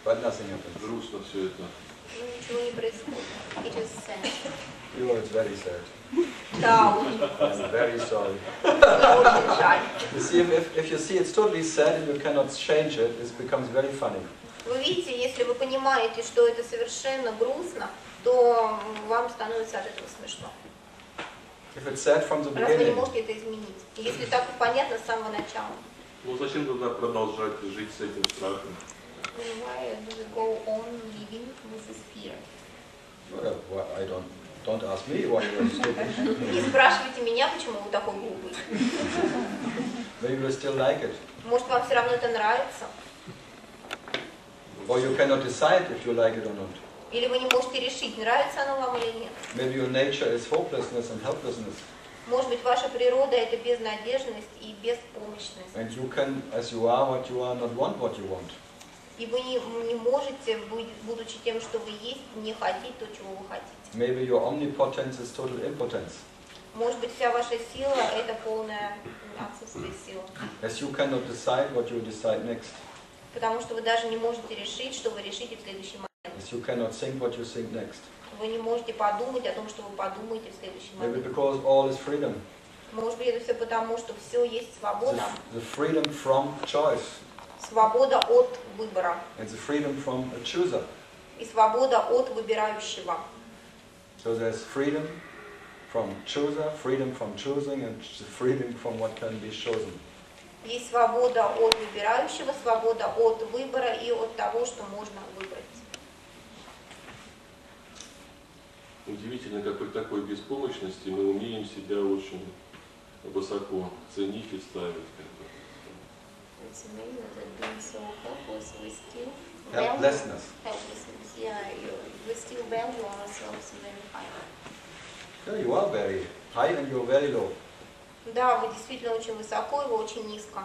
But nothing happens. Грустно все это. Ну, ничего не происходит. It is sad. You are very sad. Да, очень, I'm very sorry. очень жаль. You see, if you see it's totally sad and you cannot change it, it becomes very funny. Вы видите, если вы понимаете, что это совершенно грустно, то вам становится от этого смешно. If it's sad from the Раз вы не beginning, можете это изменить. Если так понятно с самого начала. Ну зачем тогда продолжать жить с этим страхом? Why do we go on living with this fear? well, don't ask me why you are stupid. Не спрашивайте меня, почему вы такой глупый. Maybe you still like it. Может, вам все равно это нравится? Or you cannot decide if you like it or not. Или вы не можете решить, нравится оно вам или нет? Maybe your nature is hopelessness and helplessness. Может быть, ваша природа это безнадежность и беспомощность. And you can, as you are what you are, not want what you want. И вы не можете, будучи тем, что вы есть, не хотеть то, чего вы хотите. Maybe your omnipotence is total impotence. Может быть, вся ваша сила это полное отсутствие силы. As you cannot decide what you decide next. Потому что вы даже не можете решить, что вы решите в следующий момент. As you cannot think what you think next. Вы не можете подумать о том, что вы подумаете в следующий Maybe момент. because all is freedom. Может быть, это все потому, что все есть свобода. The freedom from choice. Свобода от выбора. And the freedom from a chooser. И свобода от выбирающего. So there's freedom from chooser, freedom from choosing, and freedom from what can be chosen. Есть свобода от выбирающего, свобода от выбора и от того, что можно выбрать. Удивительно, как при такой беспомощности мы умеем себя очень высоко ценить и ставить. It's amazing that being so helpless, we still Helplessness. Helplessness, yeah, we still value ourselves very high. Yeah, you are very high and you're very low. Да, вы действительно очень высоко и вы очень низко.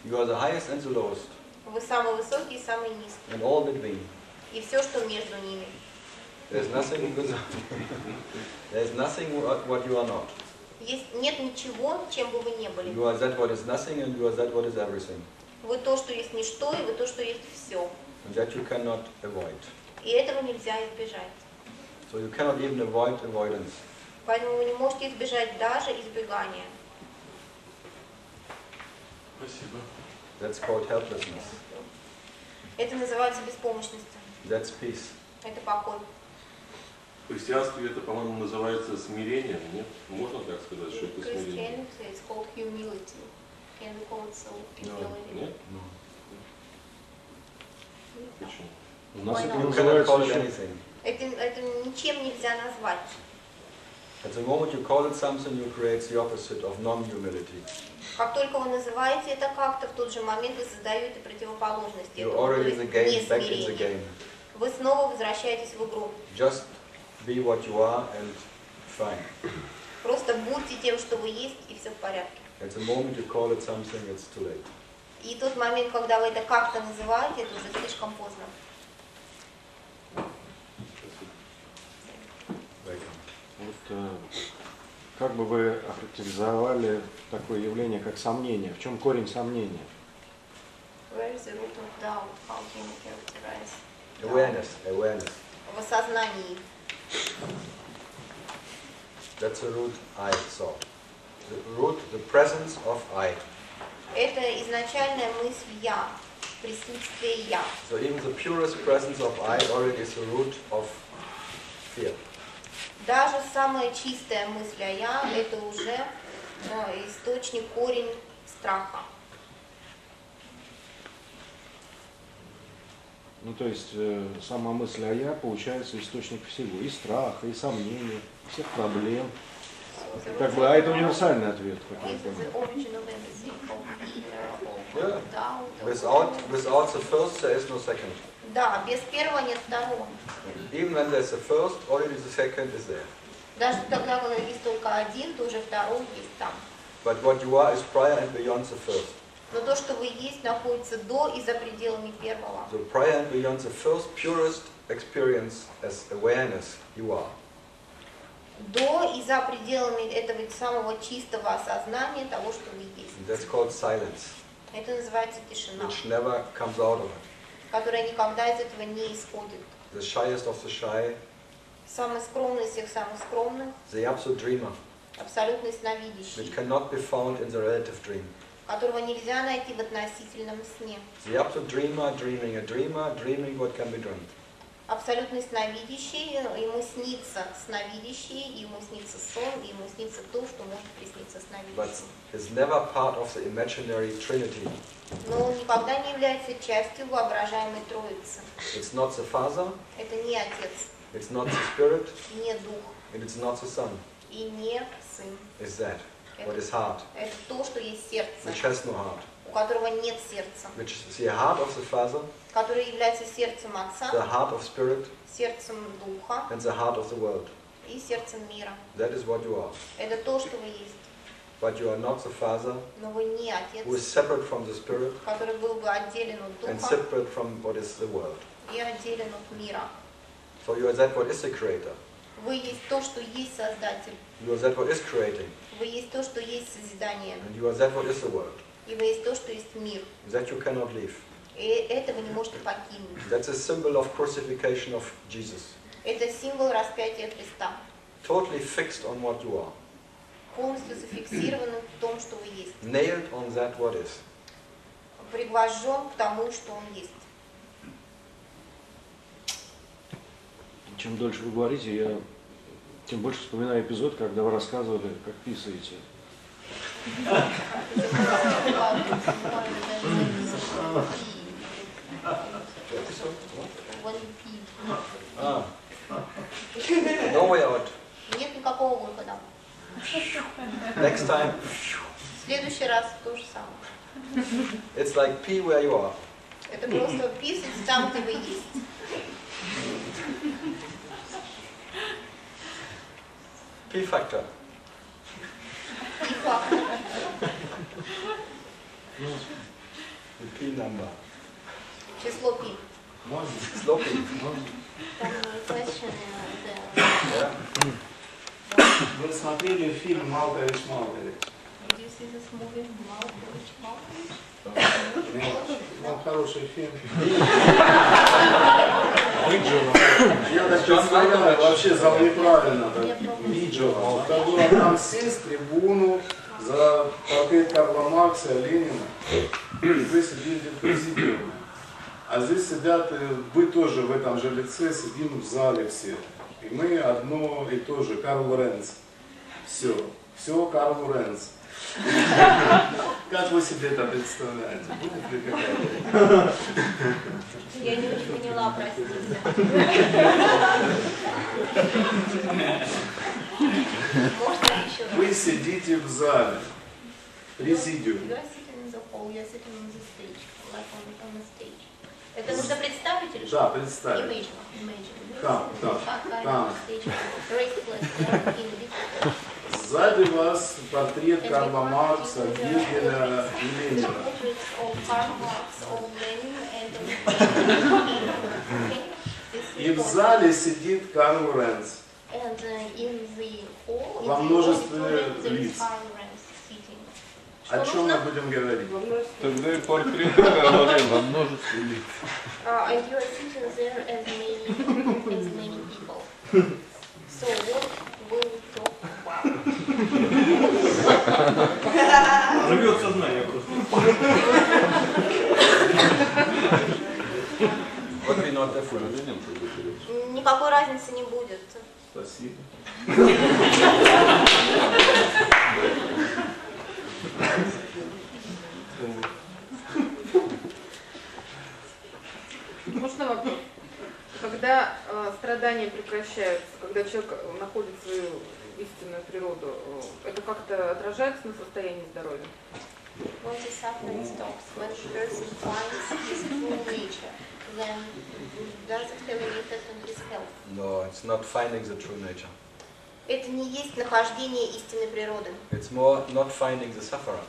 You are the highest and the lowest, Вы самый высокий и самый низкий. and all between. И все, что между ними. There's nothing there's nothing what you are not. Нет ничего, чем бы вы ни были. You are that what is nothing and you are that what is everything. Вы то, что есть ничто, и вы то, что есть все. And that you cannot avoid. И этого нельзя избежать. So you cannot even avoid avoidance. Поэтому вы не можете избежать даже избегания. Спасибо. That's called helplessness. Это называется беспомощностью. That's peace. Это покой. В христианстве это, по-моему, называется смирением, нет? Можно так сказать, что это смирение? Christianity is called humility. Can we call it so? Humility? Нет? No. Почему? У нас Why это not? You cannot call называется it еще... anything. Это ничем нельзя назвать. At the moment you call it something, you create the opposite of non-humility. Как только вы называете это как-то, в тот же момент вы создаете противоположность You're этому, то already есть the game, back in the несмирение. game. Вы снова возвращаетесь в игру. Just be what you are and fine. Просто будьте тем, что вы есть, и все в порядке. At the moment you call it something, it's too late. И тот момент, когда вы это как-то называете, это уже слишком поздно. Вот, как бы вы охарактеризовали такое явление, как сомнение? В чем корень сомнения? Where is the root of doubt? How can you characterize doubt? Awareness. В осознании. That's the root I saw. The root, the presence of I. Это изначальная мысль «я», присутствие «я». So even the purest presence of I already is the root of fear. Даже самая чистая мысль о «я» – это уже источник, корень страха. Ну, то есть, сама мысль о «я» получается источник всего, и страха, и сомнений, всех проблем. Как бы, а это универсальный ответ, как я понимаю. Without the first, there is no second. Да, без первого нет второго. Even when there's a first, already the second is there. Даже тогда, когда есть только один, то уже второй есть там. But what you are is prior and beyond the first. Но то, что вы есть, находится до и за пределами первого. So prior and beyond the first purest experience as awareness, you are. До и за пределами этого самого чистого осознания того, что вы есть. And that's called silence, Это называется тишина, which never comes out of it. которая никогда из этого не исходит. The shyest of the shy, Самый скромный из всех самых скромных, the absolute dreamer, абсолютный which сновидящий, cannot be found in the relative dream. которого нельзя найти в относительном сне. The absolute dreamer, dreaming what can be dreamed. Абсолютный сновидящий, ему снится сновидящий, ему снится сон, ему снится то, что может присниться But сновидящему. is never part of the imaginary Trinity. Но он никогда не является частью воображаемой Троицы. It's not the Father, Это не Отец, it's not the Spirit, не Дух and it's not the Son. и не Сын. It's that, what is heart, Это то, что есть сердце, which has no heart, у которого нет сердца, which is the heart of the Father, которое является сердцем the Отца, heart of Spirit, сердцем Духа and the heart of the world. и сердцем мира. That is what you are. Это то, что вы есть. But you are not the Father, Но вы не who is Отец, separate from the Spirit который был бы отделен от and Духа separate from what is the world. и отделен от мира. So you are that what is the Creator. Вы есть то, что есть Создатель. You are that what is creating. Вы есть то, что есть созидание. And you are that what is the world. И вы есть то, что есть мир. That you cannot leave. И это вы не можете покинуть. That's a symbol of crucifixion of Jesus. Это символ распятия Христа. Totally fixed on what you are. Полностью зафиксированы в том, что вы есть. Nailed on that what is. Пригвожден к тому, что он есть. Чем дольше вы говорите, я тем больше вспоминаю эпизод, когда вы рассказывали, как писаете. Ah. No way out. Нет никакого выхода. Next time, В следующий раз то же самое. it's like pee where you are. Это просто писать там, где вы есть. P factor. И факт. The P number. Число пи. Slow P. Yeah. Вы смотрели фильм «Малкович, Малкович»? Ну, хороший фильм. Я так представляю, вообще зал неправильно. Надо было там сесть, трибуну, за портрет Карла Маркса, Ленина. Вы сидите в президиуме. А здесь сидят, вы тоже в этом же лице, сидим в зале все. И мы одно и то же, Карл Лоренц. Все Карл Лоренц. Как вы себе это представляете? Будет ли какая-то? Я не очень поняла, простите. Можно еще раз? Вы сидите в зале, президиум. You are sitting in the hall, you are sitting on the stage, like on the stage. Это нужно представить или что? Да, представить. Imagine. Там. Raise place, in this. Сзади вас портрет Карла Маркса, Гегеля и Ленина. И в зале сидит Карл Лоренц. Во множестве лиц. О чем мы будем говорить? Тогда и портрет говорим во множестве лиц. And you are sitting there as many people. So what will we talk about? Рвет сознание просто. What we not different. Никакой разницы не будет. Спасибо. Можно вопрос? Когда страдания прекращаются, когда человек находит свою истинную природу, это как-то отражается на состоянии здоровья? When the suffering stops, when the person finds his true nature, then does it have any effect on his health? No, it's not finding the true nature. Это не есть нахождение истинной природы. It's more not finding the sufferer.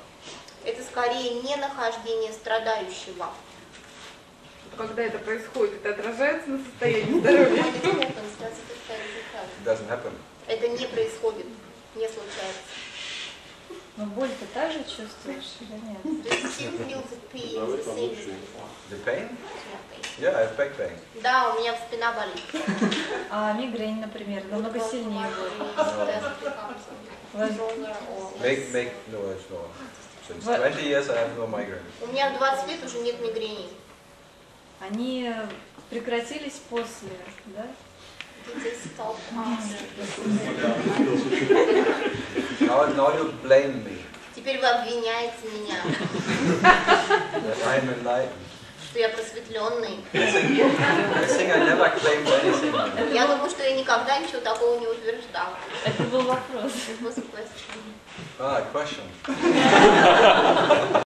Это скорее не нахождение страдающего. Когда это происходит, это отражается на состоянии здоровья? When it happens, does it affect the health? It doesn't happen. Это не происходит, не случается. Но боль-то также чувствуешь или нет? Do you still feel the pain the same as before? The pain? Yeah, pain. Yeah, I have back pain. Да, у меня спина болит. А мигрень, например, намного сильнее будет. No, it's no. Since 20 years I have no migraine. У меня в 20 лет уже нет мигрени. Они прекратились после, да? Now you blame me. Теперь вы обвиняете меня, That I'm enlightened. что я просветленный. I think I never claimed anything. Я думаю, что я никогда ничего такого не утверждала. Это был вопрос. It was a question. Question.